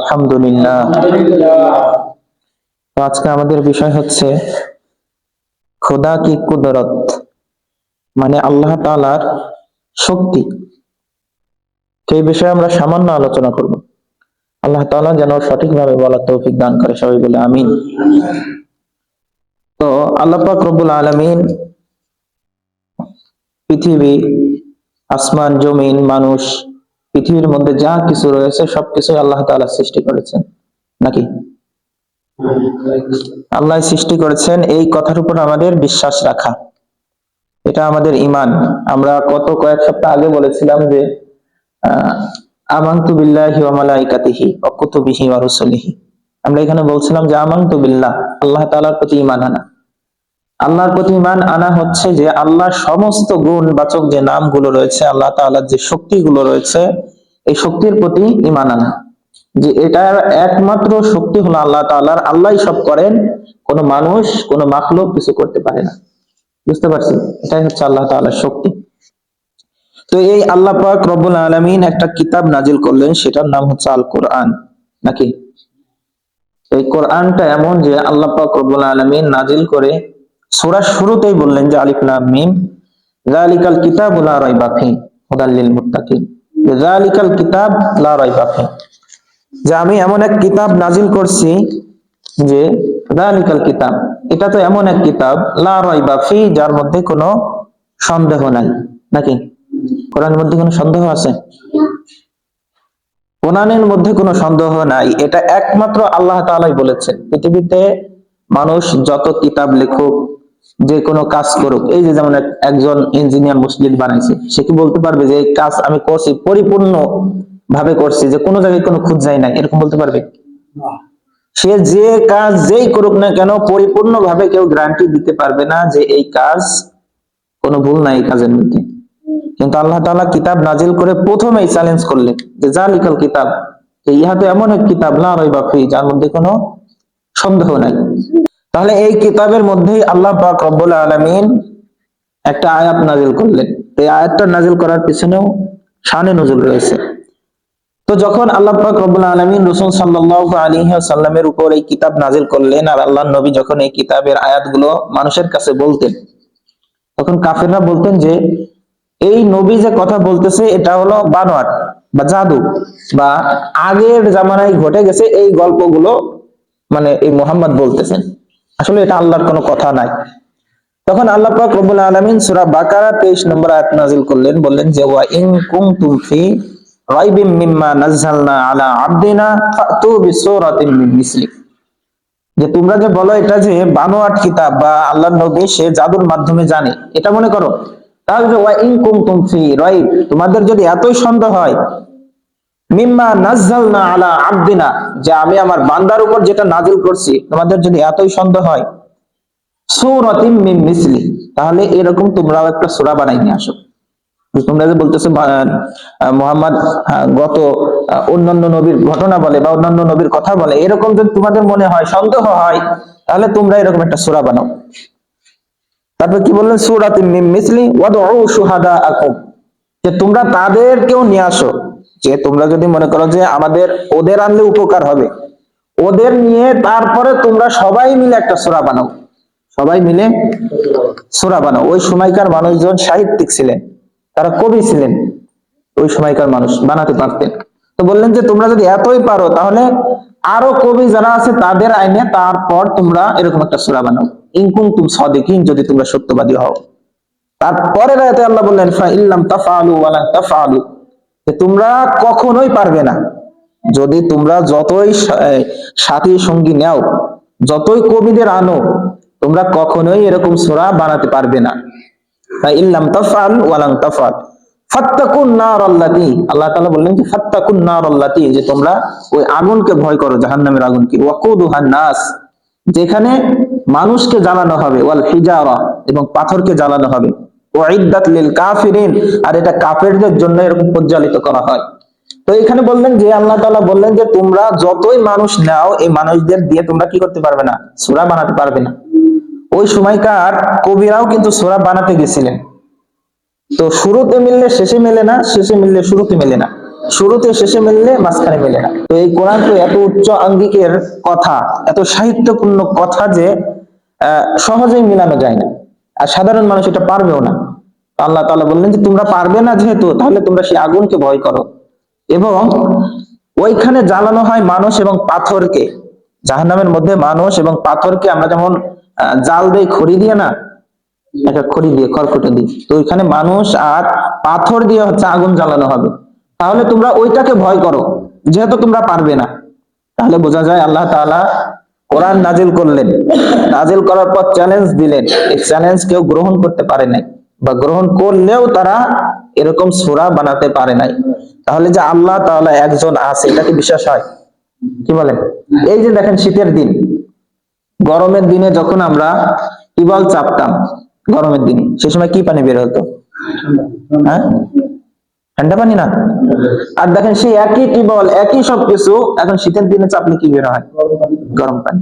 আলহামদুলিল্লাহ। তো আজকে আমাদের বিষয় হচ্ছে খোদা কি কুদরত, মানে আল্লাহ তাআলার শক্তি। এই বিষয়ে আমরা সামান্য আলোচনা করব। আল্লাহ তাআলা যেন সঠিকভাবে বলার তৌফিক দান করে, সবাই বলে আমিন। তো আল্লাহ পাক রব্বুল আলামিন পৃথিবী, আসমান, জমিন, মানুষ, পৃথিবীর মধ্যে যা কিছু রয়েছে সবকিছু আল্লাহ তাআলা সৃষ্টি করেছেন, নাকি? আল্লাহ সৃষ্টি করেছেন, এই কথার উপর আমাদের বিশ্বাস রাখা, এটা আমাদের ঈমান। আমরা কয়েক সপ্তাহ আগে বলেছিলাম যে আমানতু বিল্লাহি ওয়া মালাইকাতিহি ওয়া কুতুবিহি ওয়া রুসুলিহি। আমরা এখানে বলছিলাম যে আমানতু বিল্লাহ, আল্লাহ তাআলার প্রতি ঈমান আনা। আল্লাহর প্রতি ঈমান আনা হচ্ছে যে আল্লাহর সমস্ত গুণবাচক যে নামগুলো রয়েছে, আল্লাহ তাআলার যে শক্তিগুলো রয়েছে, এই শক্তির প্রতি ঈমান আনা, যে এটার একমাত্র শক্তি হলো আল্লাহ তাআলার। আল্লাহই সব করেন, কোনো মানুষ, কোনো মাখলুক কিছু করতে পারে না। বুঝতে পারছি? এটাই হচ্ছে আল্লাহ তাআলার শক্তি। তো এই আল্লাহ পাক রব্বুল আলামিন একটা কিতাব নাজিল করলেন, সেটার নাম হচ্ছে আল কোরআন, নাকি? এই কোরআনটা এমন যে আল্লাহ পাক রব্বুল আলামিন নাজিল করে সূরার শুরুতেই বললেন যে আলিফ লাম মিম যালিকাল কিতাবু লা রাইবা ফিহি হুদাল লিল মুত্তাকিন। যালিকাল কিতাব লা রাইবা ফিহি, যে আমি এমন এক কিতাব নাজিল করছি, যে যালিকাল কিতাব, এটা তো এমন এক কিতাব, লা রাইবা ফিহি, যার মধ্যে কোনো সন্দেহ নাই, নাকি? কোরআনের মধ্যে কোনো সন্দেহ আছে? কোরআনের মধ্যে কোনো সন্দেহ নাই, এটা একমাত্র আল্লাহ তাআলাই বলেছেন। পৃথিবীতে মানুষ যত কিতাব লেখুক, যে কোনো কাজ করুক, এই যে যেমন একজন ইঞ্জিনিয়ার মসজিদ বানাইছে, সে কি বলতে পারবে যে এই কাজ আমি করছি পরিপূর্ণ ভাবে করছি, যে কোনো জায়গায় কোনো খুঁত যায় না, এরকম বলতে পারবে? সে যে কাজ যেই করুক না কেন, পরিপূর্ণ ভাবে কেউ গ্যারান্টি দিতে পারবে না যে এই কাজ কোনো ভুল নাই এই কাজের মধ্যে। কিন্তু আল্লাহ তাআলা কিতাব নাজিল করে প্রথমেই চ্যালেঞ্জ করলেন যে যালিকাল কিতাব, যে ইহা তো এমন এক কিতাব লা রাইবা ফিহি, যার মধ্যে কোনো সন্দেহ নাই। তাহলে এই কিতাবের মধ্যেই আল্লাহ পাক রব্বুল আলামিন একটা আয়াত নাজিল করলেন। এই আয়াতটা নাজিল করার পিছনেও শানে নজুল রয়েছে। তো যখন আল্লাহ পাক রব্বুল আলামিন রাসূল সাল্লাল্লাহু আলাইহি ওয়াসাল্লামের উপর এই কিতাব নাজিল করলেন, আর আল্লাহর নবী যখন এই কিতাবের আয়াতগুলো মানুষের কাছে বলতেন, তখন কাফেররা বলতেন যে এই নবী যে কথা বলতেছে এটা হলো বানোয়াট বা জাদু, বা আগের জামানায় ঘটে গেছে এই গল্পগুলো, মানে এই মুহাম্মদ বলতেছেন, আসলে এটা আল্লাহর কোনো কথা নাই। তখন আল্লাহ পাক রব্বুল আলামিন সূরা বাকারা 23 নম্বর আয়াত নাযিল করলেন, বললেন যে ওয়া ইন কুনতুম ফি রাইবিম মিম্মা নাযালনা আলা আবদিনা ফাতু বিসূরাতিন মিন মিসলি, যে তোমরা যে বলো এটা যে বানোয়াট কিতাব বা আল্লাহর নবী সে জাদুর মাধ্যমে জানে, এটা মনে করো, তাহলে ওয়া ইন কুনতুম ফি রাইব, তোমাদের যদি এতই সন্দেহ হয়, মিম্মা নাযালনা আলা আবদিনা, যে আমি আমার বান্দার উপর যেটা নাযিল করছি, তোমাদের যদি এতই সন্দেহ হয়, সূরাতিন মিন মিসলি, তাহলে এরকম তোমরাও একটা সূরা বানাই নিয়ে আসো। তোমরা যে বলতেছো মুহাম্মদ গত অন্যান্য নবীর ঘটনা বলে বা অন্যান্য নবীর কথা বলে, এরকম যদি তোমাদের মনে হয়, সন্দেহ হয়, তাহলে তোমরা এরকম একটা সূরা বানাও। তারপর কি বললেন? সূরাতিন মিন মিসলি ওয়াদউ শুহাদাআকুম, যে তোমরা তাদেরকেও নিয়ে আসো, যে তোমরা যদি মনে করো যে ওদের আনলে উপকার হবে, ওদের নিয়ে তারপরে তোমরা সবাই মিলে একটা সূরা বানাও, সবাই মিলে সূরা বানাও। ওই সময়কার মানুষজন সাহিত্যিক ছিলেন, তারা কবি ছিলেন, ওই সময়কার মানুষ বানাতে পারতেন। তো বললেন যে তোমরা যদি এতই পারো, তাহলে আরো কবি যারা আছে তাদের আইনে তারপর তোমরা এরকম একটা সূরা বানাও, ইন কুনতুম সাদিকিন, যদি তোমরা সত্যবাদী হও। তারপরের আয়াতে আল্লাহ বললেন ফা ইল্লাম তাফআলু ওয়া লা তাফআলু, যে তোমরা কখনোই পারবে না, যদি তোমরা যতই সাথী সঙ্গী নাও, যতই কবিদের আনো, তোমরা কখনোই এরকম সূরা বানাতে পারবে না। ফা ইল্লাম তাফআল ওয়া লা তাফআল ফাত্তাকুন নার আল্লাতী, আল্লাহ তাআলা বললেন যে ফাত্তাকুন নার আল্লাতী, যে তোমরা ওই আগুনকে ভয় করো, জাহান্নামের আগুনকে, ওয়াকুদুহান নাস, যেখানে মানুষকে জ্বালানো হবে, ওয়াল হিজারা, এবং পাথরকে জ্বালানো হবে, উইদ্দাত লিল কাফিরিন, আর এটা কাফেরদের জন্য এরকম পরিচালিত করা হয়। তো এখানে বললেন যে আল্লাহ তাআলা বললেন যে তোমরা যতই মানুষ নাও, এই মানুষদের দিয়ে তোমরা কি করতে পারবে না? সূরা বানাতে পারবে না। ওই সময়কার কবিরাও কিন্তু সূরা বানাতে গেছিলেন, তো শুরুতে মিললে শেষে মেলে না, শেষে মিললে শুরুতে মেলে না। শুরুতে শেষে মিললে মাঝখানে মেলে না। তো এই কোরআন তো এত উচ্চ আঙ্গিকের কথা, এত সাহিত্যপূর্ণ কথা যে সহজেই মিলানো যায় না, আর সাধারণ মানুষ এটা পারবেও না। আল্লাহ তাআলা বললেন যে তোমরা পারবে না যেহেতু, তাহলে তোমরা সেই আগুনকে ভয় করো। এবং ওইখানে জ্বালানো হয় মানুষ এবং পাথরকে। জাহান্নামের মধ্যে মানুষ এবং পাথরকে আমরা যেমন জাল দেই খড়ি দিয়ে না, একটা খড়ি দিয়ে খড়কুটো দিয়ে, তো ওইখানে মানুষ আর পাথর দিয়ে হচ্ছে আগুন জ্বালানো হবে। তাহলে তোমরা ওইটাকে ভয় করো যেহেতু তোমরা পারবে না। তাহলে বোঝা যায় আল্লাহ তাআলা কোরআন নাজিল করলেন, নাজিল করার পর চ্যালেঞ্জ দিলেন। এই চ্যালেঞ্জ কেউ গ্রহণ করতে পারে নাই, বা গ্রহণ করলেও তারা এরকম সূরা বানাতে পারে নাই। তাহলে যে আল্লাহ তাআলা একজন আছে, এটা কি বিশ্বাস হয়? কি বলেন? এই যে দেখেন শীতের দিন, গরমের দিনে যখন আমরা টিউবওয়েল চাপতাম গরমের দিনে, সে সময় কি পানি বের হতো? হ্যাঁ, ঠান্ডা পানি না। আর দেখেন সেই একই টিউবওয়েল, একই সবকিছু, এখন শীতের দিনে চাপলে কি বের হয়? গরম পানি।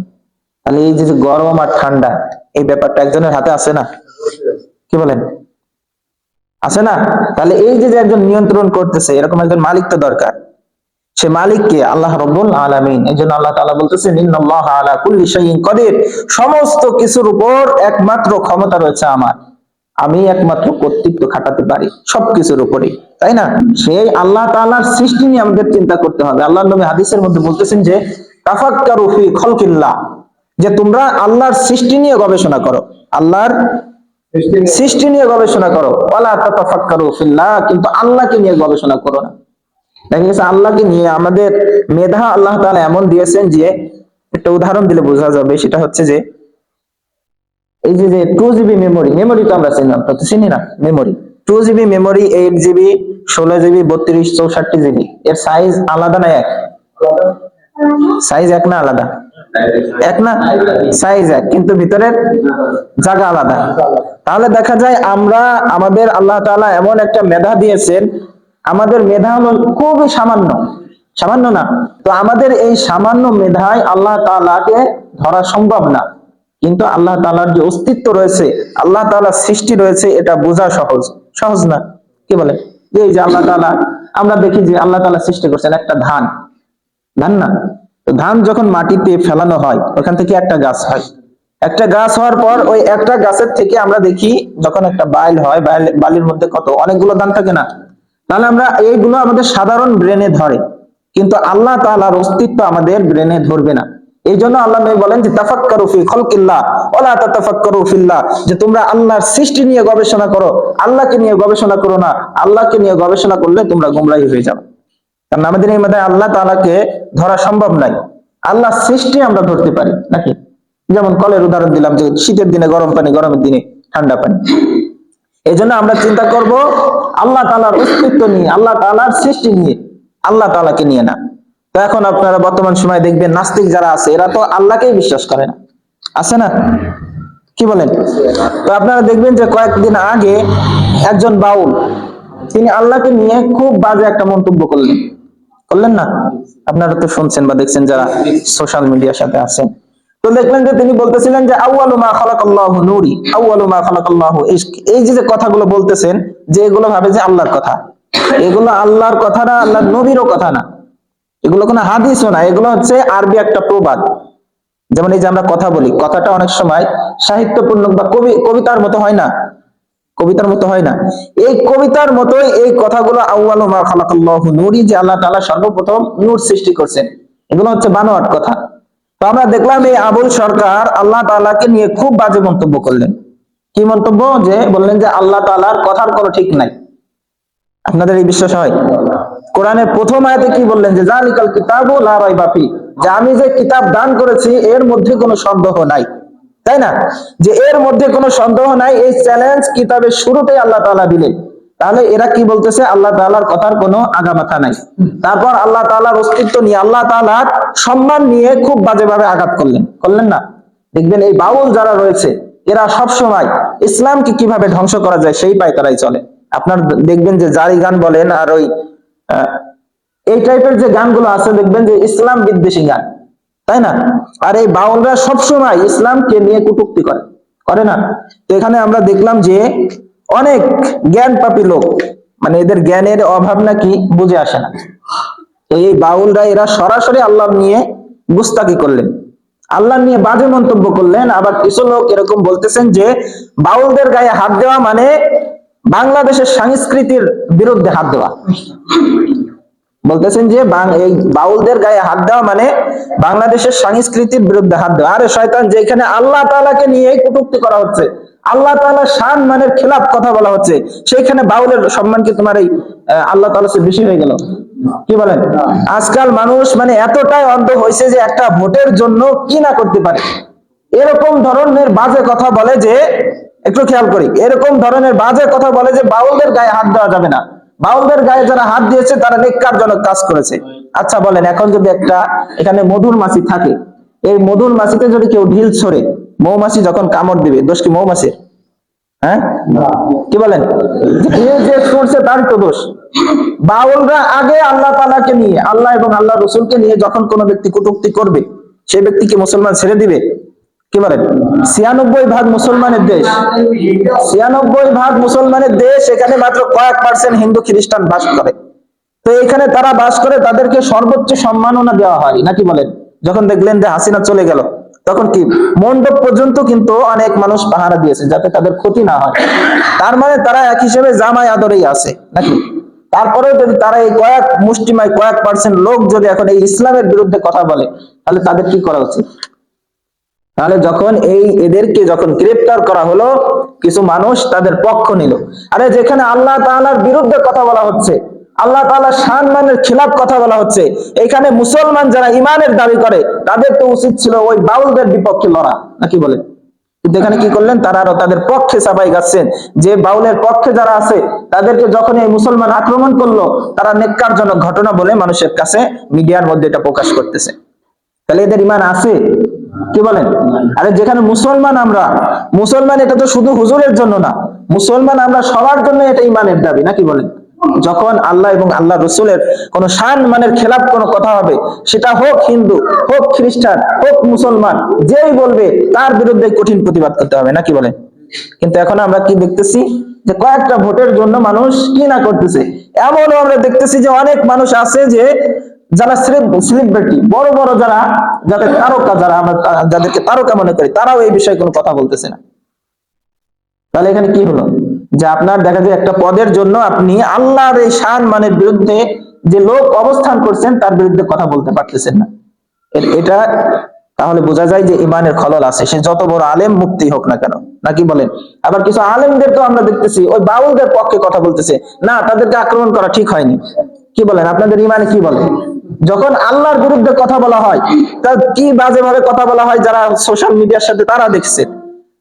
তাহলে এই যে গরম আর ঠান্ডা, এই ব্যাপারটা একজনের হাতে আছে না? কি বলেন? আছে না? তাহলে এই যে একজন নিয়ন্ত্রণ করতেছে, এরকম একজন মালিক তো দরকার। সে মালিককে আল্লাহ রাব্বুল আলামিন। এজন্য আল্লাহ তাআলা বলতেছেন ইন্নাল্লাহা আলা কুল্লি শাইইন কাদির, সমস্ত কিছুর উপর একমাত্র ক্ষমতা রয়েছে আমার, আমি একমাত্র কর্তৃত্ব খাটাতে পারি সবকিছুর উপরে, তাই না? সেই আল্লাহ তাআলার সৃষ্টি নিয়ে আমাদের চিন্তা করতে হবে। আল্লাহর নবী হাদিসের মধ্যে বলতেছেন যে তাফাক্কারু ফি খালকিল্লাহ, যে তোমরা আল্লাহর সৃষ্টি নিয়ে গবেষণা করো, আল্লাহর সৃষ্টি নিয়ে গবেষণা করো। ওয়ালা তাতাফাক্কারু ফিল্লাহ, কিন্তু আল্লাহকে নিয়ে গবেষণা করো না। দেখা গেছে আল্লাহকে নিয়ে আমাদের মেধা আল্লাহ তাআলা এমন দিয়েছেন যে, একটা উদাহরণ দিলে বোঝা যাবে, সেটা হচ্ছে যে এই যে 2 GB মেমোরি, মেমোরি তো আমরা চিনি না memory. 2 GB memory, 8 GB, 16 GB, 32, 64 GB, এর সাইজ আলাদা না এক? সাইজ এক না আলাদা? এক না, সাইজ এক, কিন্তু ভিতরের জায়গা আলাদা। তাহলে দেখা যায় আমরা আমাদের আল্লাহ তাআলা এমন একটা মেধা দিয়েছেন, আমাদের মেধা হলো খুবই সামান্য, সামান্য না। তো আমাদের এই সামান্য মেধায় আল্লাহ তাআলাকে ধরা সম্ভব না, কিন্তু আল্লাহ তাআলার যে অস্তিত্ব রয়েছে, আল্লাহ তাআলার সৃষ্টি রয়েছে, এটা বোঝা সহজ, সহজ না? কি বলে? এই যে আল্লাহ তাআলা, আমরা দেখি যে আল্লাহ তাআলা সৃষ্টি করছেন একটা ধান, ধান না? তো ধান যখন মাটিতে ফেলানো হয়, ওখান থেকে একটা গাছ হয়। একটা গাছ হওয়ার পর ওই একটা গাছের থেকে আমরা দেখি যখন একটা বাইল হয়, বালির মধ্যে কত অনেকগুলো ধান থাকে না? তাহলে আমরা এইগুলো আমাদের সাধারণ ব্রেনে ধরে, কিন্তু আল্লাহ তাআলার অস্তিত্ব আমাদের ব্রেনে ধরবে না। এই জন্য আল্লাহ নবী বলেন যে তাফাক্কারু ফি খালকিল্লাহ ওয়ালা তাতাফাক্কারু ফিল্লাহ, যে তোমরা আল্লাহর সৃষ্টি নিয়ে গবেষণা করো, আল্লাহকে নিয়ে গবেষণা করো না। আল্লাহকে নিয়ে গবেষণা করলে তোমরা গোমরাহী হয়ে যাবে। কারণ আমাদের এই মাথায় আল্লাহ তাআলাকে ধরা সম্ভব নাই, আল্লাহর সৃষ্টি আমরা ধরতে পারি নাকি? যেমন কলের উদাহরণ দিলাম, যে শীতের দিনে গরম পানি, গরমের দিনে ঠান্ডা পানি। এই জন্য আমরা চিন্তা করব আল্লাহ তাআলার অস্তিত্ব নিয়ে, আল্লাহ তাআলার সৃষ্টি নিয়ে, আল্লাহ তাআলাকে নিয়ে না। তো এখন আপনারা বর্তমান সময়ে দেখবেন নাস্তিক যারা আছে, এরা তো আল্লাহকেই বিশ্বাস করে না, আছে না? কি বলেন? তো আপনারা দেখবেন যে কয়েকদিন আগে একজন বাউল, তিনি আল্লাহকে নিয়ে খুব বাজে একটা মন্তব্য করলেন না? আপনারা তো শুনছেন বা দেখছেন যারা সোশ্যাল মিডিয়ার সাথে আছেন। তো দেখলেন যে তিনি বলতেছিলেন যে আউয়ালু মা খালাকাল্লাহু নূরি, আউয়ালু মা খালাকাল্লাহু ইশক। এই যে কথাগুলো বলতেছেন, যে এগুলো ভাবে যে আল্লাহর কথা, এগুলো আল্লাহর কথা না, আল্লাহর নবীরও কথা না, এগুলো কোনো হাদিসও না, এগুলো হচ্ছে আরবি একটা প্রবাদ। যেমন এই যে আমরা কথা বলি, কথাটা অনেক সময় সাহিত্যপূর্ণ বা কবিতার মতো হয় না, কবিতার মতো হয় না, এই কবিতার মতোই এই কথাগুলো আউয়ালু মা খালাকাল্লাহু নূরি, যে আল্লাহ তাআলা সর্বপ্রথম নূর সৃষ্টি করছেন, এগুলো হচ্ছে বানোয়াট কথা। তো আমরা দেখলাম এই আবুল সরকার আল্লাহ তাআলাকে নিয়ে খুব বাজে মন্তব্য করলেন। কি মন্তব্য? যে বললেন যে আল্লাহ তাআলার কথার কোনো ঠিক নাই। আপনাদের এই বিশ্বাস হয়? কোরআনের প্রথম আয়াতে কি বললেন? যে যালিকাল কিতাবু লা রাইবা ফি, যে আমি যে কিতাব দান করেছি এর মধ্যে কোনো সন্দেহ নাই, তাই না? যে এর মধ্যে কোনো সন্দেহ নাই, এই চ্যালেঞ্জ কিতাবের শুরুতেই আল্লাহ তাআলা দিলেন। তাহলে এরা কি বলতেছে? আল্লাহ তাআলার কথার কোনো আগামাথা নাই। তারপর আল্লাহ তাআলার অস্তিত্ব নিয়ে, আল্লাহ তাআলার সম্মান নিয়ে খুব বাজেভাবে আঘাত করলেন না? দেখবেন এই বাউল যারা রয়েছে, এরা সব সময় ইসলামকে কিভাবে ধ্বংস করা যায় সেই পায়তারাই চলে। আপনার দেখবেন যে জারি গান বলেন আর ওই এই টাইপের যে গানগুলো আছে, দেখবেন যে ইসলাম বিদ্বেষী গান, তাই না? আর এই বাউলরা সবসময় ইসলামকে নিয়ে কটূক্তি করে না? তো এখানে আমরা দেখলাম যে অনেক জ্ঞান পাপী লোক, মানে এদের জ্ঞানের অভাব নাকি বুঝে আসে না, তো এই বাউলরা এরা সরাসরি আল্লাহ নিয়ে গুস্তাকি করলেন, আল্লাহ নিয়ে বাজে মন্তব্য করলেন। আবার কিছু লোক এরকম বলতেছেন যে বাউলদের গায়ে হাত দেওয়া মানে বাংলাদেশের সংস্কৃতির বিরুদ্ধে হাত দেওয়া। বলতেছেন যে এই বাউলদের গায়ে হাত দেওয়া মানে বাংলাদেশের সংস্কৃতির বিরুদ্ধে হাত দেওয়া। আরে শয়তান, যেখানে আল্লাহ তাআলাকে নিয়ে কটূক্তি করা হচ্ছে, আল্লাহ তাআলার শান মানের খেলাফ কথা বলা হচ্ছে, সেইখানে বাউলের সম্মান কি তোমার এই আল্লাহ তাআলার চেয়ে বেশি হয়ে গেল? কি বলেন? আজকাল মানুষ মানে এতটাই অন্ধ হয়েছে যে একটা ভোটের জন্য কি না করতে পারে, এরকম ধরনের বাজে কথা বলে যে, একটু খেয়াল করি, এরকম ধরনের বাজে কথা বলে যে বাউলদের গায়ে হাত দেওয়া যাবে না, বাউলদের গায়ে যারা হাত দিয়েছে তারা নেককারজনক কাজ করেছে। আচ্ছা বলেন, এখন যদি একটা এখানে মধুর মাছি থাকে, এই মধুর মাছিতে যদি কেউ ঢিল ছড়ে, মৌমাছি যখন কামড় দিবে, দোষ কি মৌমাছির? হ্যাঁ, কি বলেন? যে ছড়ছে তার তো দোষ। বাউলরা আগে আল্লাহ তাআলাকে নিয়ে, আল্লাহ এবং আল্লাহ রসুলকে নিয়ে যখন কোনো ব্যক্তি কটূক্তি করবে, সেই ব্যক্তিকে মুসলমান ছেড়ে দিবে? কি বলেন? ৯৬% মুসলমানের দেশ, ৯৬% মুসলমানের দেশ, এখানে মাত্র কয়েক পার্সেন্ট হিন্দু খ্রিস্টান বাস করে। তো এখানে তারা বাস করে, তাদেরকে সর্বোচ্চ সম্মাননা দেওয়া হয় নাকি বলেন? যখন দেখলেন যে হাসিনা চলে গেল, তখন কি মণ্ডপ পর্যন্ত কিন্তু অনেক মানুষ পাহারা দিয়েছে যাতে তাদের ক্ষতি না হয়। তার মানে তারা এক হিসেবে জামাই আদরেই আছে নাকি? তারপরেও যদি তারা এই কয়েক মুষ্টিমায় কয়েক পার্সেন্ট লোক যদি এখন এই ইসলামের বিরুদ্ধে কথা বলে, তাহলে তাদের কি করা উচিত? তাহলে যখন এদেরকে যখন গ্রেফতার করা হলো, কিছু মানুষ তাদের পক্ষ নিল। আরে যেখানে আল্লাহ তাআলার বিরুদ্ধে কথা বলা হচ্ছে, আল্লাহ তাআলার সম্মানের খিলাফ কথা বলা হচ্ছে, এখানে মুসলমান যারা ইমানের দাবি করে তাদের তো উচিত ছিল ওই বাউলদের বিপক্ষে লড়া নাকি বলেন? কিন্তু এখানে কি করলেন, তারা আরো তাদের পক্ষে চাপাই গাচ্ছেন। যে বাউলের পক্ষে যারা আছে তাদেরকে যখন এই মুসলমান আক্রমণ করলো, তারা নেককারজনক ঘটনা বলে মানুষের কাছে মিডিয়ার মধ্যে এটা প্রকাশ করতেছে। তাহলে এদের ইমান আছে? কি বলেন? আরে যেখানে মুসলমান, আমরা মুসলমান, এটা তো শুধু হুজুরের জন্য না, মুসলমান আমরা সবার জন্য, এটা ইমানের দাবি নাকি বলেন? যখন আল্লাহ এবং আল্লাহ রসুলের কোন শান মানের খেলাফ কোনো কথা হবে, সেটা হোক হিন্দু, হোক খ্রিস্টান, হোক মুসলমান, যেই বলবে তার বিরুদ্ধে কঠিন প্রতিবাদ করতে হবে নাকি বলেন? কিন্তু এখন আমরা কি দেখতেছি যে কয়েকটা ভোটের জন্য মানুষ কি না করতেছে। এমনও আমরা দেখতেছি যে অনেক মানুষ আছে যে যারা সেলিব্রিটি, বড় বড় যারা, যাদের তারকা, যারা আমরা যাদেরকে তারকা মনে করি, তারাও এই বিষয়ে কোনো কথা বলতেছে না। তাহলে এখানে কি হলো, যে আপনার দেখা যায় একটা পদের জন্য আপনি আল্লাহর এই শান মানের বিরুদ্ধে যে লোক অবস্থান করছেন তার বিরুদ্ধে কথা বলতে পারতেছেন না। এটা তাহলে বোঝা যায় যে ইমানের খলল আছে, সে যত বড় আলেম মুক্তি হোক না কেন নাকি বলেন? আবার কিছু আলেমদের তো আমরা দেখতেছি ওই বাউলদের পক্ষে কথা বলতেছে, না তাদেরকে আক্রমণ করা ঠিক হয়নি। কি বলেন, আপনাদের ইমানে কি বলে? যখন আল্লাহর বিরুদ্ধে কথা বলা হয়, তা কি বাজে ভাবে কথা বলা হয়, যারা সোশ্যাল মিডিয়ার সাথে তারা দেখছে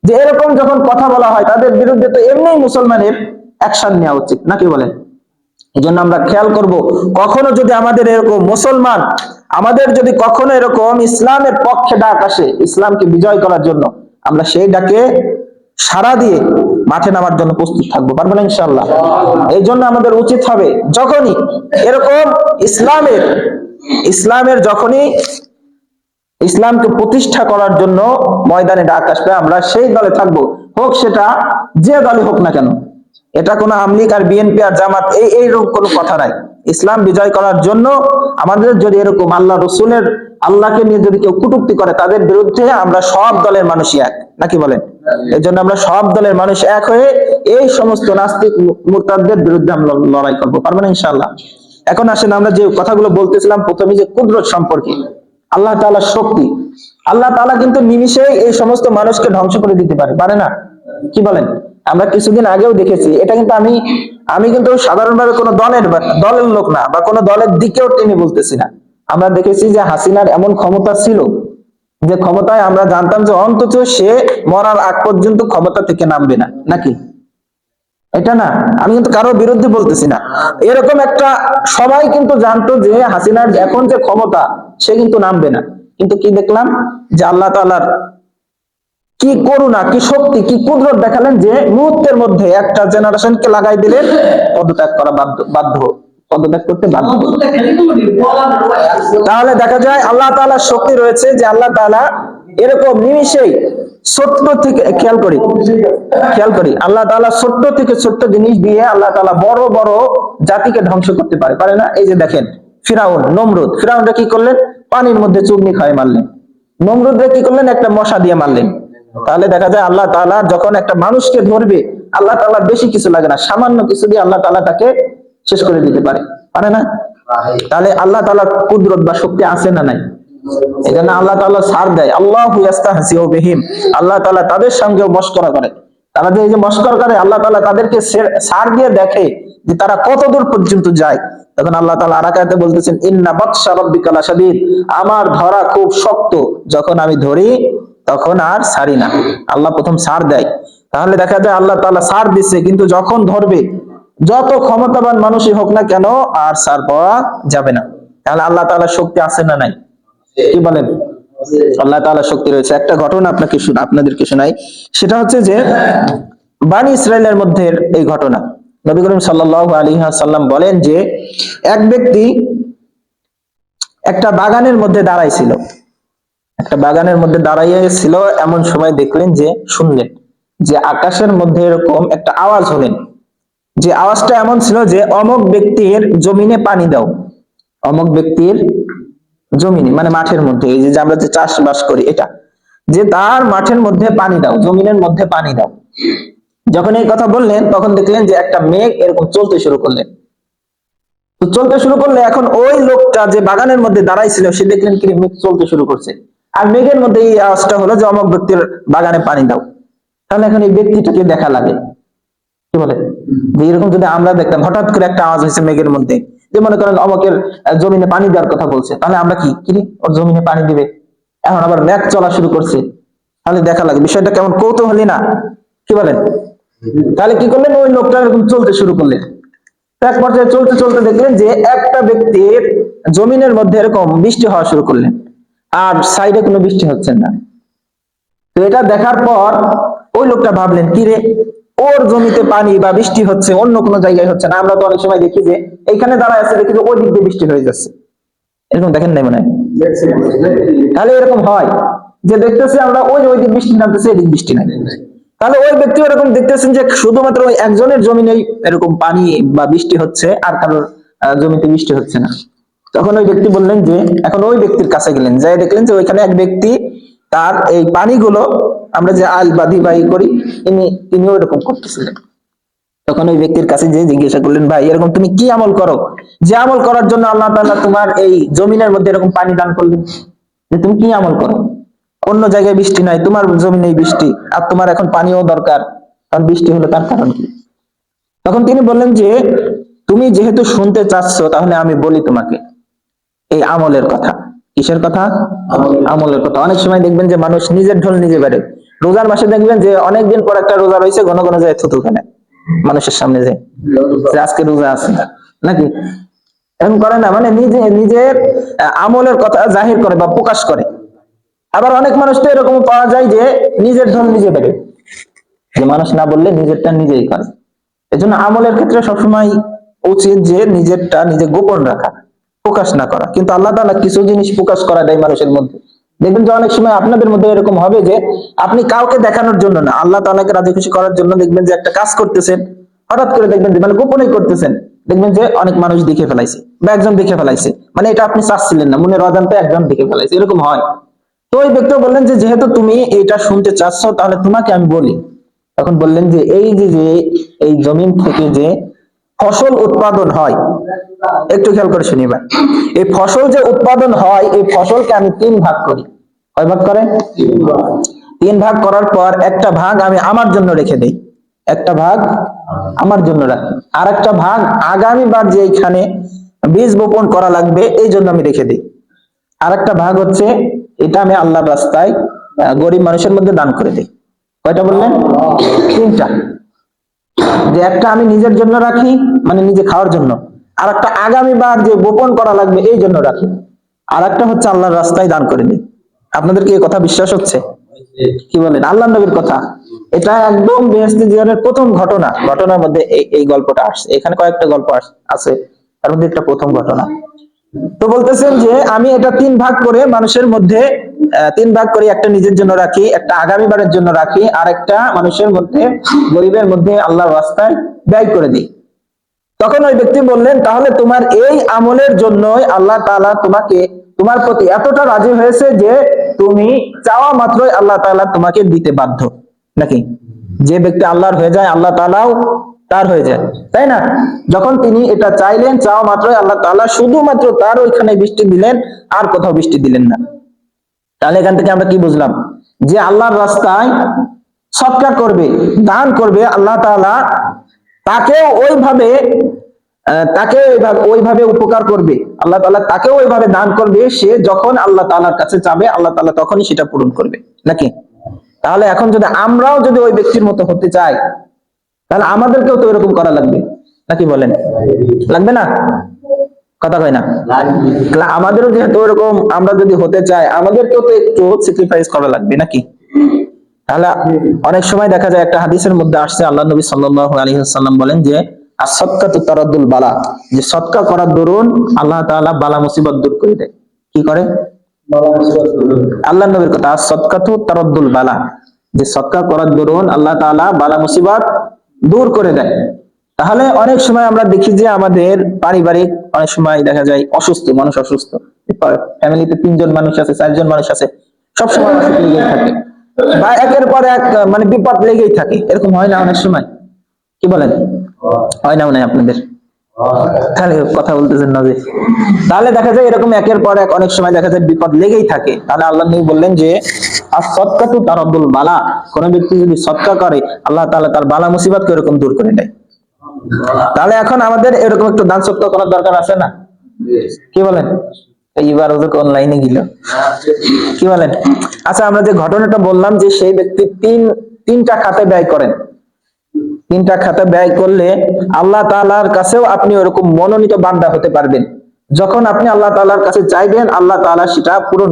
যে এরকম যখন কথা বলা হয় তাদের বিরুদ্ধে তো এমনি মুসলমানের অ্যাকশন নেওয়া উচিত নাকি বলেন? এই জন্য আমরা খেয়াল করব, কখনো যদি আমাদের এরকম মুসলমান, আমাদের যদি কখনো এরকম ইসলামের পক্ষে ডাক আসে, ইসলামকে বিজয় করার জন্য, আমরা সেই ডাকে সাড়া দিয়ে মাঠে নামার জন্য প্রস্তুত থাকবো, পারবো না ইনশাআল্লাহ? এই জন্য আমাদের উচিত হবে যখনই এরকম ইসলামের যখনই ইসলামকে প্রতিষ্ঠা করার জন্য ময়দানে ডাক আসবে, আমরা সেই দলে থাকবো, হোক সেটা যে দলে হোক না কেন। এটা কোনো আওয়ামী লীগ আর বিএনপি আর জামাত এইরকম কোনো কথা নাই। ইসলাম বিজয় করার জন্য আমাদের যদি এরকম আল্লাহ রসুলের, আল্লাহকে নিয়ে যদি কেউ কটূক্তি করে, তাদের বিরুদ্ধে আমরা সব দলের মানুষই এক নাকি বলেন? এই জন্য আমরা সব দলের মানুষ এক হয়ে এই সমস্ত নাস্তিক মুরতাদদের বিরুদ্ধে আমরা লড়াই করবো, পারবো না ইনশাআল্লাহ? এখন আসেন আমরা যে কথাগুলো বলতেছিলাম প্রথমে, যে কুদরত সম্পর্কে, আল্লাহ তাআলার শক্তি, আল্লাহ তাআলা কিন্তু নিমিষেই এই সমস্ত মানুষকে ধ্বংস করে দিতে পারে না? কি বলেন? আমরা কিছুদিন আগেও দেখেছি, এটা কিন্তু আমি কিন্তু সাধারণভাবে কোনো দলের লোক না, বা কোনো দলের দিকেও টেনে বলতেছি না। আমরা দেখেছি যে হাসিনার এমন ক্ষমতা ছিল, যে ক্ষমতায় আমরা জানতাম যে অন্তত সে মরার আগ পর্যন্ত ক্ষমতা থেকে নামবে না নাকি? এটা না, আমি কিন্তু কারো বিরুদ্ধে বলতেছি না, এরকম একটা সবাই কিন্তু জানতো যে হাসিনার এখন যে ক্ষমতা, সে কিন্তু নামবে না। কিন্তু কি দেখলাম, যে আল্লাহ তাআলার কি করুণা, কি শক্তি, কি কুদরত দেখালেন, যে মুহূর্তের মধ্যে একটা জেনারেশনকে লাগাই দিলেন পদত্যাগ করা পদত্যাগ করতে বাধ্য। তাহলে দেখা যায় আল্লাহ তাআলার শক্তি রয়েছে, যে আল্লাহ তাআলা এরকম নিমিষেই ছোট্ট থেকে, খেয়াল করি আল্লাহ তাআলা ছোট্ট থেকে ছোট্ট জিনিস দিয়ে আল্লাহ তাআলা বড় বড় জাতিকে ধ্বংস করতে পারে না? এই যে দেখেন ফিরাউন, নমরুদ, ফিরাউনরা কি করলেন? পানির মধ্যে চুগনি খায় মারলেন। নমরুদরা কি করলেন? একটা মশা দিয়ে মারলেন। তাহলে দেখা যায় আল্লাহ তাআলা যখন একটা মানুষকে ধরবে, আল্লাহ তাআলা বেশি কিছু লাগে না, সামান্য কিছু দিয়ে আল্লাহ তাআলা তাকে শেষ করে দিতে পারে, পারে না? তাহলে আল্লাহ তাআলার কুদরত বা শক্তি আছে না নাই? এজন্য আল্লাহ তাআলা ছাড় দেয়, আল্লাহু ইস্তাহজিউ বিহিম, আল্লাহ তাআলা তাদের সঙ্গেও মশকরা করে। তারা যে এই যে মশকরা করে, আল্লাহ তাআলা তাদেরকে ছাড় দিয়ে দেখে যে তারা কত দূর পর্যন্ত যায়। তখন আল্লাহ তাআলা আর এক আয়াতে বলতেছেন, ইন্না বাতশা রাব্বিকা লাশাদীদ, আমার ধরা খুব শক্ত, যখন আমি ধরি তখন আর ছাড়ি না। আল্লাহ প্রথম ছাড় দেয়। তাহলে দেখা যায় আল্লাহ তাআলা ছাড় দিচ্ছে, কিন্তু যখন ধরবে, যত ক্ষমতাবান মানুষই হোক না কেন, আর ছাড় পাওয়া যাবে না। তাহলে আল্লাহ তাআলার শক্তি আছে না নাই? কি বলেন? আল্লাহ তাআলার শক্তি রয়েছে। একটা ঘটনা আপনাদেরকে শোনাই। সেটা হচ্ছে যে বনী ইসরাইলের মধ্যে এই ঘটনা। নবী করিম সাল্লাল্লাহু আলাইহি ওয়াসাল্লাম বলেন যে এক ব্যক্তি একটা বাগানের মধ্যে দাঁড়াইছিল। একটা বাগানের মধ্যে দাঁড়াইয়াছিল, এমন সময় দেখলেন যে, শুনলেন যে আকাশের মধ্যে এরকম একটা আওয়াজ হলেন, যে আওয়াজটা এমন ছিল যে অমুক ব্যক্তির জমিনে পানি দাও। অমুক ব্যক্তির জমিনে মানে মাঠের মধ্যে, এই যে আমরা যে চাষবাস করি, এটা যে তার মাঠের মধ্যে পানি দাও, জমিনের মধ্যে পানি দাও। যখন এই কথা বললেন, তখন দেখলেন যে একটা মেঘ এরকম চলতে শুরু করলেন। তো চলতে শুরু করলে এখন ওই লোকটা যে বাগানের মধ্যে দাঁড়াইছিল, সে দেখলেন কি মেঘ চলতে শুরু করছে, আর মেঘের মধ্যে এই আওয়াজটা হলো যে অমুক ব্যক্তির বাগানে পানি দাও। তাহলে এখন এই ব্যক্তিটাকে দেখা লাগে, কি বলে, যে এরকম যদি আমরা দেখতাম হঠাৎ করে একটা আওয়াজ হয়েছে মেঘের মধ্যে, যে মনে করেন অমুকের জমিনে পানি দেওয়ার কথা বলছে, তাহলে আমরা কি কি ওর জমিনে পানি দিবে, এখন আবার মেঘ চলা শুরু করছে, তাহলে দেখা লাগে বিষয়টা কেমন কৌতূহলী না? কি বলেন? তাহলে কি করলেন, ওই লোকটা এরকম চলতে শুরু করলেন। এক পর্যায়ে চলতে চলতে দেখলেন যে একটা ব্যক্তির জমিনের মধ্যে এরকম বৃষ্টি হওয়া শুরু করলেন, আর সাইডে কোনো বৃষ্টি হচ্ছে না। তো এটা দেখার পর ওই লোকটা ভাবলেন, কি রে, ওর জমিতে পানি বা বৃষ্টি হচ্ছে, অন্য কোনো জায়গায় হচ্ছে না। আমরা তো অনেক সময় দেখি যে এইখানে দাঁড়ায় আছে, দেখি যে ওই দিক দিয়ে বৃষ্টি হয়ে যাচ্ছে, এরকম দেখেন নাই মনে হয়? তাহলে এরকম হয় যে দেখতেছি আমরা ওই দিক বৃষ্টি নামতেছে, এদিক বৃষ্টি নাই। তাহলে ওই ব্যক্তি এরকম দেখতেছেন যে শুধুমাত্র ওই একজনের জমিনেই এরকম পানি বা বৃষ্টি হচ্ছে, আর কারোর জমিতে বৃষ্টি হচ্ছে না। তখন ওই ব্যক্তি বললেন যে, এখন ওই ব্যক্তির কাছে গেলেন, যাই দেখলেন যে ওইখানে এক ব্যক্তি তার এই পানিগুলো, আমরা যে আল বাদি বাই করি, তিনিও এরকম করতেছিলেন। তখন ওই ব্যক্তির কাছে যে জিজ্ঞাসা করলেন, ভাই এরকম তুমি কি আমল করো, যে আমল করার জন্য আল্লাহ তাআলা তোমার এই জমিনের মধ্যে এরকম পানি দান করলেন, যে তুমি কি আমল করো, অন্য জায়গায় বৃষ্টি নাই, তোমার জমিনেই বৃষ্টি, আর তোমার এখন পানিও দরকার, কারণ বৃষ্টি হলো, তার কারণ কি? তখন তিনি বললেন যে, তুমি যেহেতু শুনতে চাচ্ছ, তাহলে আমি বলি তোমাকে এই আমলের কথা। কিসের কথা? আমলের কথা। অনেক সময় দেখবেন যে মানুষ নিজের ঢোল নিজে বেড়ে। রোজার মাসে দেখবেন যে অনেকদিন পর একটা রোজা রয়েছে, ঘন ঘন যায় থুতু ফেলে মানুষের সামনে, যে আজকে রোজা আছে নাকি, এরকম করে না, মানে নিজের আমলের কথা জাহির করে বা প্রকাশ করে। আবার অনেক মানুষ তো এরকম পাওয়া যায় যে নিজের ঢোল নিজে বেড়ে, যে মানুষ না বললে নিজেরটা নিজেই করে। এজন্য আমলের ক্ষেত্রে সবসময় উচিত যে নিজেরটা নিজে গোপন রাখা, প্রকাশ না করা। কিন্তু আল্লাহ তাআলা কিছু জিনিস প্রকাশ করা দেয় মানুষের মধ্যে। দেখবেন যে অনেক সময় আপনাদের মধ্যে এরকম হবে যে আপনি কাউকে দেখানোর জন্য না, আল্লাহ তাআলাকে রাজি খুশি করার জন্য দেখবেন যে একটা কাজ করতেছেন, হঠাৎ করে দেখবেন যে মানে গোপনেই করতেছেন, দেখবেন যে অনেক মানুষ দেখে ফেলাইছে বা একজন দেখে ফেলাইছে, মানে এটা আপনি চাচ্ছিলেন না, মনের অজান্তে একজন দেখে ফেলাইছে, এরকম হয়। তো ওই ব্যক্তি বললেন যে যেহেতু তুমি এটা শুনতে চাচ্ছ, তাহলে তোমাকে আমি বলি। তখন বললেন যে এই যে এই জমিন থেকে যে ফসল উৎপাদন হয়, একটু খেয়াল করে শুনিবা, এই ফসল যে উৎপাদন হয়, এই ফসলকে আমি 3 ভাগ করি। কয় ভাগ করে? 3 ভাগ করার পর একটা ভাগ আমি আমার জন্য রেখে দেই, একটা ভাগ আমার জন্য রাখি, আর একটা ভাগ আগামী বার যে এখানে বীজ বপন করা লাগবে এই জন্য আমি রেখে দিই। আর একটা ভাগ হচ্ছে এটা আমি আল্লাহর রাস্তায় গরিব মানুষের মধ্যে দান করে দিই। কয়টা বললেন? 3টা। যে একটা আমি নিজের জন্য রাখি, মানে নিজে খাওয়ার জন্য, আর একটা আগামী বার যে বপন করা লাগবে এই জন্য রাখি, আর একটা হচ্ছে আল্লাহর রাস্তায় দান করে দিই। আপনাদের কি এই কথা বিশ্বাস হচ্ছে? কি বলেন? আল্লাহর নবীর কথা, এটা একদম বেহেশতি জীবনের প্রথম ঘটনার মধ্যে এই গল্পটা আসছে। এখানে কয়েকটা গল্প আছে, তার মধ্যে একটা প্রথম ঘটনা। তো বলতেছেন যে আমি এটা 3 ভাগ করে মানুষের মধ্যে 3 ভাগ করে, একটা নিজের জন্য রাখি, একটা আগামী বারের জন্য রাখি, আর একটা মানুষের মধ্যে গরিবের মধ্যে আল্লাহর রাস্তায় ব্যয় করে দিই। তখন ওই ব্যক্তি বললেন, তাহলে তোমার এই আমলের জন্যই আল্লাহ তাআলা তোমার প্রতি এতটা রাজি হয়েছে যে তুমি চাওয়া মাত্রই আল্লাহ তাআলা তোমাকে দিতে বাধ্য। নাকি? যে ব্যক্তি আল্লাহর হয়ে যায়, আল্লাহ তাআলাও তার হয়ে যায়, তাই না? যখন তিনি এটা চাইলেন, চাওয়া মাত্রই আল্লাহ তাআলা শুধুমাত্র তার ওইখানে বৃষ্টি দিলেন, আর কোথাও বৃষ্টি দিলেন না। তাহলে এখান থেকে আমরা কি বুঝলাম? যে আল্লাহর রাস্তায় সৎকার করবে, দান করবে, আল্লাহ তাআলা তাকেও ওইভাবে উপকার করবে, আল্লাহ তাআলা তাকেও ওইভাবে দান করবে। সে যখন আল্লাহ তাআলার কাছে চাবে, আল্লাহ তাআলা তখনই সেটা পূরণ করবে। নাকি? তাহলে এখন যদি আমরাও যদি ওই ব্যক্তির মতো হতে চাই, তাহলে আমাদেরকেও তো এরকম করা লাগবে। নাকি বলেন? লাগবে না? কথা কয় না? আমাদেরও যেহেতু এরকম আমরা যদি হতে চাই, আমাদেরকেও তো একটু স্যাক্রিফাইস করা লাগবে। নাকি? তাহলে অনেক সময় দেখা যায় একটা হাদিসের মধ্যে আসছে, আল্লাহ নবী সাল্লাল্লাহু আলাইহি ওয়াসাল্লাম বলেন যে as-সাদকাতু তারাদ্দুল বালা, যে সদকা করার দরুন আল্লাহ তাআলা বালা মুসিবত দূর করে দেয়। কি করে? আল্লাহ নবীর কথা, as-সাদকাতু তারাদ্দুল বালা, যে সদকা করার দরুন আল্লাহ তাআলা বালা মুসিবত দূর করে দেয়। তাহলে অনেক সময় আমরা দেখি যে আমাদের পারিবারিক অনেক সময় দেখা যায় মানুষ অসুস্থ, ফ্যামিলিতে 3 জন মানুষ আছে, 4 জন মানুষ আছে, সব সময় অসুখ লেগেই থাকে, বা একের পর এক মানে বিপদ লেগেই থাকে। এরকম হয় না অনেক সময়? কি বলেন? হয় না মনে হয় আপনাদের? তাহলে কথা বলতেছেন না যে? তাহলে দেখা যায় এরকম একের পর এক অনেক সময় দেখা যায় বিপদ লেগেই থাকে। তাহলে আল্লাহ নবী বললেন যে as-সাদকাতু তারাদ্দুল বালা, কোন ব্যক্তি যদি সদকা করে, আল্লাহ তাআলা তার বালা মুসিবতকে এরকম দূর করে দেয়। তাহলে এখন আমাদের এরকম একটু দান সদকা করার দরকার আছে না? কি বলেন? এইবার ওদের অনলাইনে গেল, কি বলেন? আচ্ছা, আমরা যে ঘটনাটা বললাম যে সেই ব্যক্তি তিনটা খাতে ব্যয় করেন, 3টা খাতে ব্যয় করলে আল্লাহ তাআলার কাছেও আপনি ওরকম মনোনীত বান্দা হতে পারবেন। যখন আপনি আল্লাহ তাআলার কাছে চাইবেন, আল্লাহ তাআলা সেটা পূরণ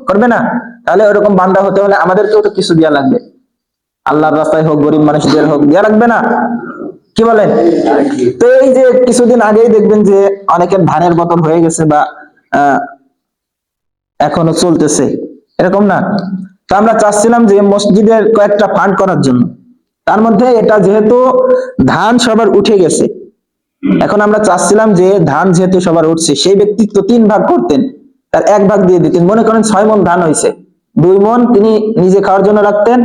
করবে না? তাহলে ওরকম বান্দা হতে হলে আমাদেরকেও তো কিছু দেওয়া লাগবে। আল্লাহর রাস্তায় হোক, গরিব মানুষদের হোক, দেওয়া লাগবে না? কি বলেন? তো এই যে কিছুদিন আগেই দেখবেন যে অনেকের ধানের বোতল হয়ে গেছে, বা এখনো চলতেছে, এরকম না? তো আমরা চাচ্ছিলাম যে মসজিদের কয়েকটা ফান্ড করার জন্য। তার মধ্যে এটা যেহেতু ধান সবার উঠে গেছে, এখন আমরা চাচ্ছিলাম যে ধান যেহেতু সবার উঠছে, সেই ব্যক্তি তো 3 ভাগ করতেন, তার 1 ভাগ দিয়ে দিতেন। মনে করেন 6 মণ ধান হয়েছে, 2 মণ তিনি নিজে খাওয়ার জন্য রাখতেন,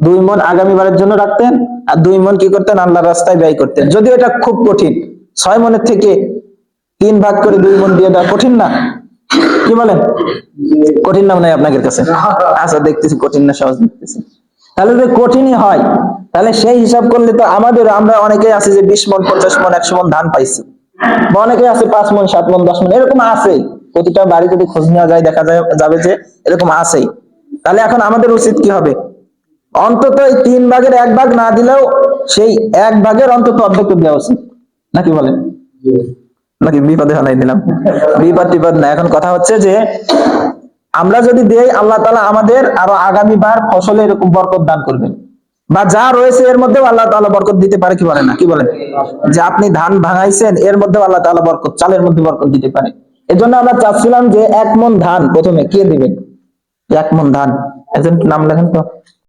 2 মণ আগামীবারের জন্য রাখতেন, আর 2 মণ কি করতেন? আল্লাহর রাস্তায় ব্যয় করতেন। যদিও এটা খুব কঠিন, 6 মণের থেকে 3 ভাগ করে 2 মণ দিয়ে দেওয়া কঠিন না? কি বলেন? কঠিন না মনে হয় আপনাদের কাছে? আচ্ছা, দেখতেছি কঠিন না, সহজ দেখতেছি। তাহলে যদি কঠিনই হয়, তাহলে সেই হিসাব করলে তো আমরা অনেকেই আছি যে 20 মণ, 50 মণ, 100 মণ ধান পাইছি, বা অনেকেই আছে 5 মণ, 7 মণ, 10 মণ, এরকম আছে। প্রতিটা বাড়ি যদি খোঁজ নেওয়া যায়, দেখা যাবে যে এরকম আছেই। তাহলে এখন আমাদের উচিত কি হবে? অন্তত এই 3 ভাগের 1 ভাগ না দিলেও সেই 1 ভাগের অন্তত অর্ধেক দেওয়া উচিত। নাকি বলেন? নাকি বিপদে ফেলাই দিলাম? বিপদ না, এখন কথা হচ্ছে যে আমরা যদি দেই, আল্লাহ তাআলা আমাদের আরো আগামীবার ফসলে এরকম বরকত দান করবেন, বা যা রয়েছে এর মধ্যেও আল্লাহ তাআলা বরকত দিতে পারে। কি বলেন না? কি বলেন? যে আপনি ধান ভাঙাইছেন, এর মধ্যেও আল্লাহ তাআলা বরকত, চালের মধ্যে বরকত দিতে পারে। এজন্য আমরা চাচ্ছিলাম যে 1 মণ ধান প্রথমে কে দিবেন? 1 মণ ধান, একজন নাম লেখেন তো।